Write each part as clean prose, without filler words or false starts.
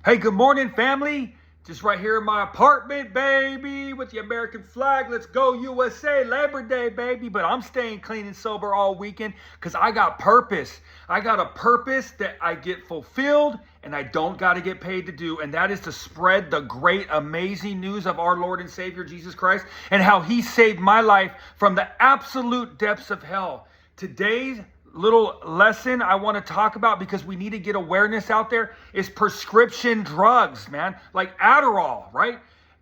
Hey, good morning, family. Just right here in my apartment, baby, with the American flag. Let's go USA, Labor Day, baby. But I'm staying clean and sober all weekend because I got purpose. I got a purpose that I get fulfilled and I don't got to get paid to do. And that is to spread the great, amazing news of our Lord and Savior, Jesus Christ, and how he saved my life from the absolute depths of hell. Today's little lesson I want to talk about, because we need to get awareness out there, is prescription drugs, man. Like Adderall, right?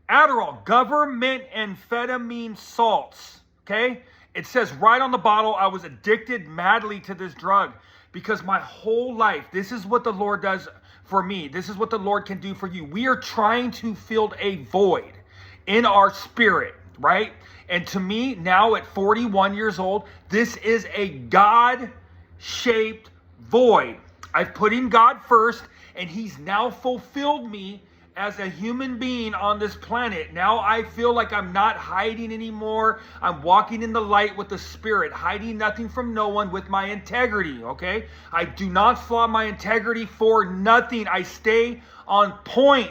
Adderall, government amphetamine salts, okay? It says right on the bottle, I was addicted madly to this drug because my whole life, this is what the Lord does for me. This is what the Lord can do for you. We are trying to fill a void in our spirit, right? And to me, now at 41 years old, this is a God-shaped void. I've put in God first, and he's now fulfilled me as a human being on this planet. Now I feel like I'm not hiding anymore. I'm walking in the light with the Spirit, hiding nothing from no one with my integrity, okay? I do not flaw my integrity for nothing. I stay on point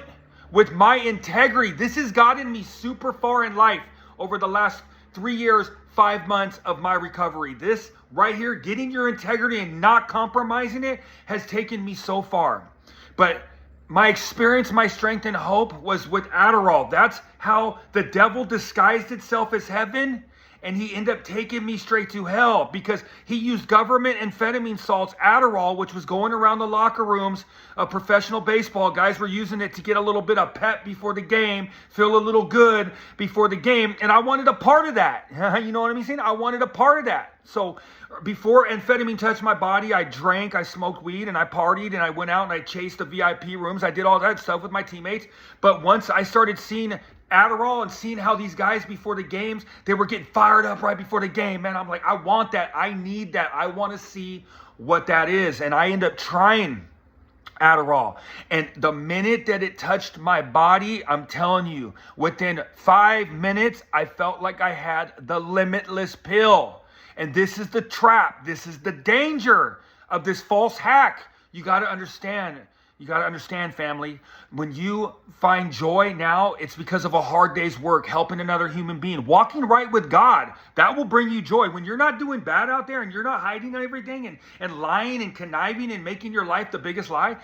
with my integrity. This has gotten me super far in life over the last 3 years, 5 months of my recovery. This right here, getting your integrity and not compromising it, has taken me so far. But my experience, my strength and hope was with Adderall. That's how the devil disguised itself as heaven, and he ended up taking me straight to hell because he used government amphetamine salts, Adderall, which was going around the locker rooms of professional baseball. Guys were using it to get a little bit of pep before the game, feel a little good before the game. And I wanted a part of that. You know what I'm saying? I wanted a part of that. So before amphetamine touched my body, I drank, I smoked weed, and I partied, and I went out and I chased the VIP rooms. I did all that stuff with my teammates. But once I started seeing Adderall and seeing how these guys before the games, they were getting fired up right before the game, man, I'm like, I want that. I need that. I want to see what that is. And I end up trying Adderall. And the minute that it touched my body, I'm telling you, within 5 minutes, I felt like I had the limitless pill. And this is the trap. This is the danger of this false hack. You got to understand. You got to understand, family, when you find joy now, it's because of a hard day's work, helping another human being, walking right with God. That will bring you joy. When you're not doing bad out there and you're not hiding everything and lying and conniving and making your life the biggest lie,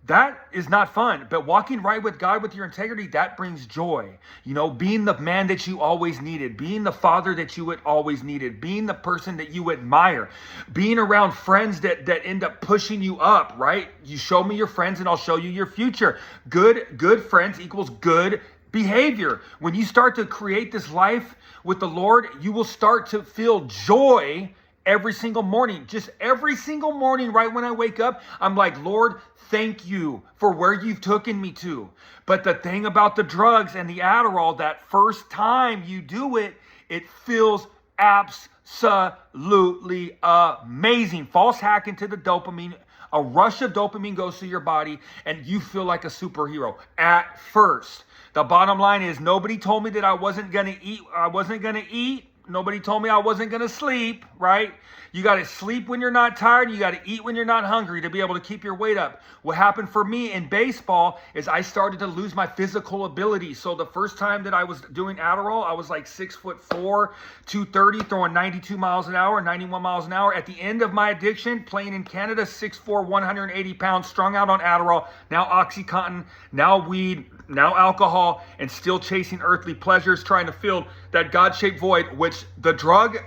that is not fun. But walking right with God with your integrity, that brings joy. You know, being the man that you always needed, being the father that you always needed, being the person that you admire, being around friends that end up pushing you up, right? You show me your friends and I'll show you your future. Good friends equals good behavior. When you start to create this life with the Lord, you will start to feel joy every single morning. Just every single morning, right when I wake up, I'm like, Lord, thank you for where you've taken me to. But the thing about the drugs and the Adderall, that first time you do it, it feels absolutely amazing. False hack into the dopamine. A rush of dopamine goes through your body and you feel like a superhero at first. The bottom line is, nobody told me that I wasn't going to eat. Nobody told me I wasn't going to sleep, right? You got to sleep when you're not tired. You got to eat when you're not hungry to be able to keep your weight up. What happened for me in baseball is I started to lose my physical ability. So the first time that I was doing Adderall, I was like 6'4", 230, throwing 92 miles an hour, 91 miles an hour. At the end of my addiction, playing in Canada, 6'4", 180 pounds, strung out on Adderall, now OxyContin, now weed, now alcohol, and still chasing earthly pleasures, trying to fill that God-shaped void, which the drug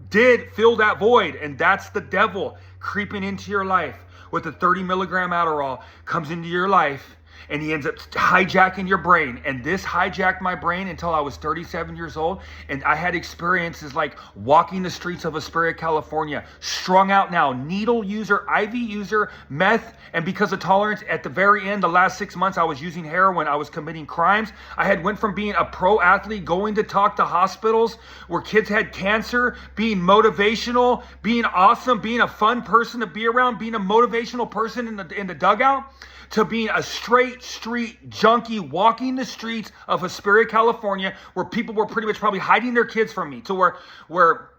did fill that void. And that's the devil creeping into your life with the 30 milligram Adderall, comes into your life, and he ends up hijacking your brain. And this hijacked my brain until I was 37 years old. And I had experiences like walking the streets of Aspera, California, strung out now, needle user, IV user, meth. And because of tolerance, at the very end, the last 6 months, I was using heroin. I was committing crimes. I had went from being a pro athlete, going to talk to hospitals where kids had cancer, being motivational, being awesome, being a fun person to be around, being a motivational person in the dugout, to being a straight street junkie walking the streets of Hesperia, California, where people were pretty much probably hiding their kids from me, to where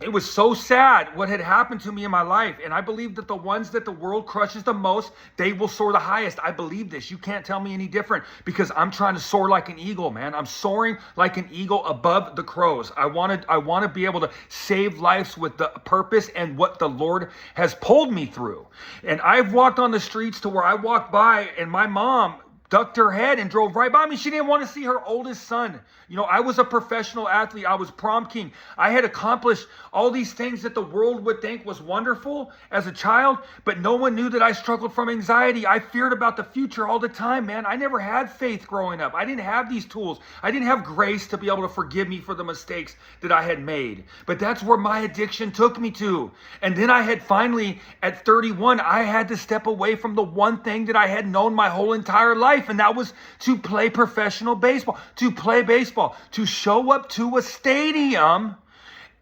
It was so sad what had happened to me in my life. And I believe that the ones that the world crushes the most, they will soar the highest. I believe this. You can't tell me any different, because I'm trying to soar like an eagle, man. I'm soaring like an eagle above the crows. I want to be able to save lives with the purpose and what the Lord has pulled me through. And I've walked on the streets to where I walked by and my mom ducked her head and drove right by me. She didn't want to see her oldest son. You know, I was a professional athlete. I was prom king. I had accomplished all these things that the world would think was wonderful as a child, but no one knew that I struggled from anxiety. I feared about the future all the time, man. I never had faith growing up. I didn't have these tools. I didn't have grace to be able to forgive me for the mistakes that I had made. But that's where my addiction took me to. And then I had finally, at 31, I had to step away from the one thing that I had known my whole entire life, and that was to play professional baseball, to play baseball, to show up to a stadium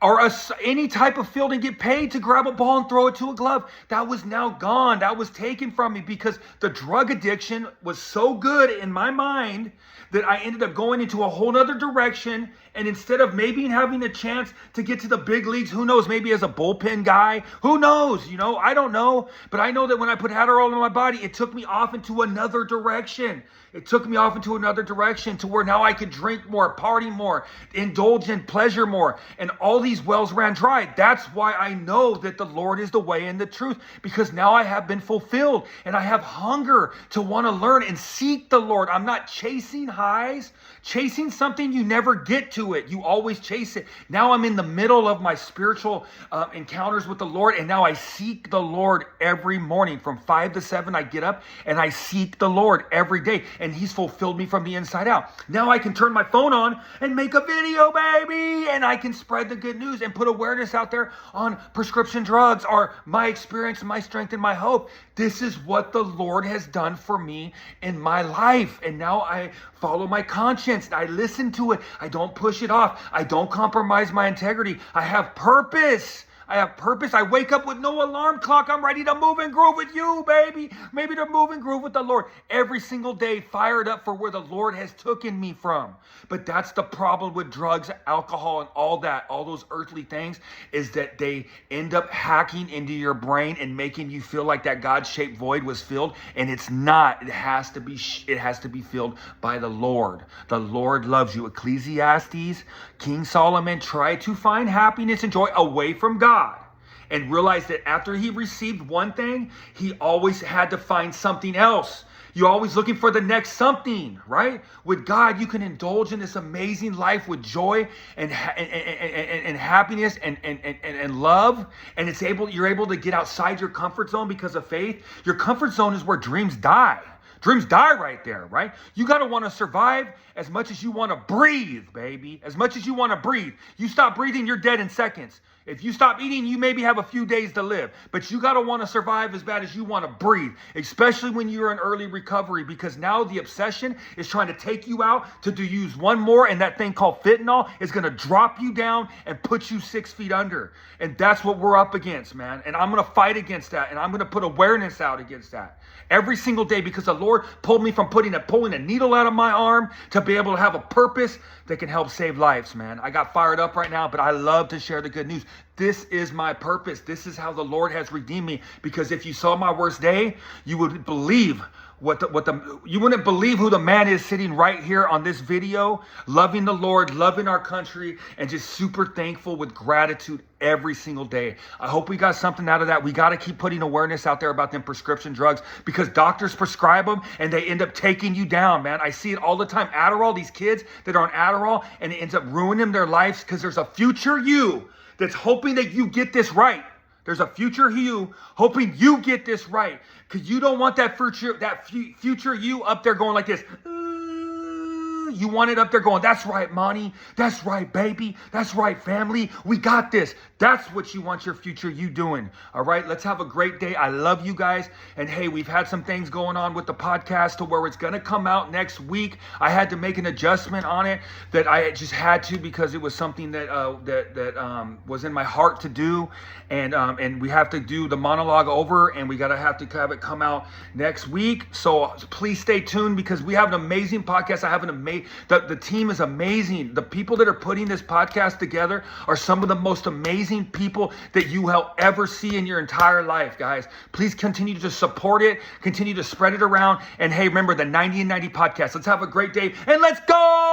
or any type of field and get paid to grab a ball and throw it to a glove. That was now gone. That was taken from me because the drug addiction was so good in my mind that I ended up going into a whole other direction. And instead of maybe having a chance to get to the big leagues, who knows, maybe as a bullpen guy, who knows, I don't know. But I know that when I put Adderall in my body, it took me off into another direction. It took me off into another direction to where now I could drink more, party more, indulge in pleasure more. And all these wells ran dry. That's why I know that the Lord is the way and the truth, because now I have been fulfilled and I have hunger to want to learn and seek the Lord. I'm not chasing highs, chasing something you never get to it. You always chase it. Now I'm in the middle of my spiritual encounters with the Lord, and now I seek the Lord every morning. From 5 to 7, I get up and I seek the Lord every day. And he's fulfilled me from the inside out. Now I can turn my phone on and make a video, baby. And I can spread the good news and put awareness out there on prescription drugs or my experience, my strength, and my hope. This is what the Lord has done for me in my life. And now I follow my conscience. I listen to it. I don't push it off. I don't compromise my integrity. I have purpose. I have purpose. I wake up with no alarm clock. I'm ready to move and groove with you, baby. Maybe to move and groove with the Lord. Every single day, fired up for where the Lord has taken me from. But that's the problem with drugs, alcohol, and all that, all those earthly things, is that they end up hacking into your brain and making you feel like that God-shaped void was filled, and it's not. It has to be filled by the Lord. The Lord loves you. Ecclesiastes, King Solomon tried to find happiness and joy away from God, and realized that after he received one thing, he always had to find something else. You're always looking for the next something, right? With God, you can indulge in this amazing life with joy and happiness and love. And you're able to get outside your comfort zone because of faith. Your comfort zone is where dreams die. Dreams die right there, right? You got to want to survive as much as you want to breathe, baby. As much as you want to breathe. You stop breathing, you're dead in seconds. If you stop eating, you maybe have a few days to live. But you got to want to survive as bad as you want to breathe, especially when you're in early recovery, because now the obsession is trying to take you out to use one more, and that thing called fentanyl is going to drop you down and put you 6 feet under. And that's what we're up against, man. And I'm going to fight against that, and I'm going to put awareness out against that every single day, because the Lord pulled me from pulling a needle out of my arm to be able to have a purpose that can help save lives, man. I got fired up right now, but I love to share the good news. This is my purpose. This is how the Lord has redeemed me. Because if you saw my worst day, you would believe you wouldn't believe who the man is sitting right here on this video, loving the Lord, loving our country, and just super thankful with gratitude every single day. I hope we got something out of that. We got to keep putting awareness out there about them prescription drugs, because doctors prescribe them and they end up taking you down, man. I see it all the time. Adderall, these kids that are on Adderall, and it ends up ruining their lives because there's a future you that's hoping that you get this right. There's a future you hoping you get this right, because you don't want that future you up there going like this. You want it up there going, that's right, Monty. That's right, baby. That's right, family. We got this. That's what you want your future you doing. All right, let's have a great day. I love you guys. And hey, we've had some things going on with the podcast to where it's going to come out next week. I had to make an adjustment on it that I just had to, because it was something that was in my heart to do. And we have to do the monologue over, and we got to have it come out next week. So please stay tuned, because we have an amazing podcast. I have an amazing Hey, the team is amazing. The people that are putting this podcast together are some of the most amazing people that you will ever see in your entire life, guys. Please continue to support it, continue to spread it around. And hey, remember the 90 and 90 podcast. Let's have a great day and let's go!